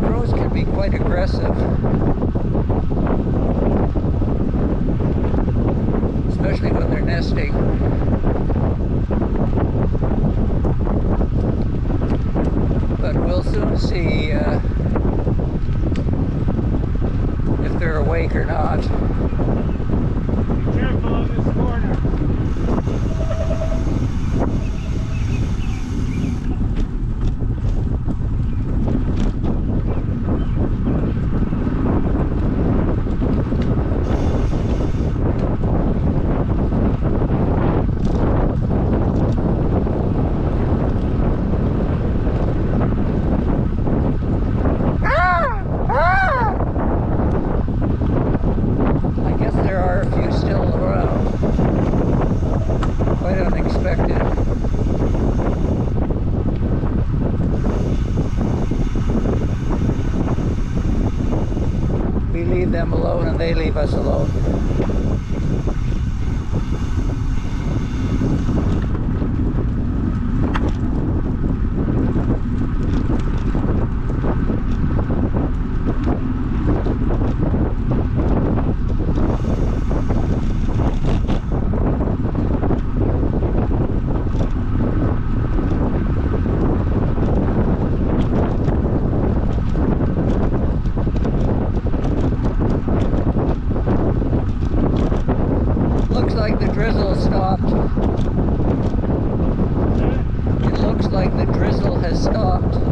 Crows can be quite aggressive, especially when they're nesting. But we'll soon see if they're awake or not. Be careful on this corner. We leave them alone and they leave us alone. Looks like the drizzle stopped. It looks like the drizzle has stopped.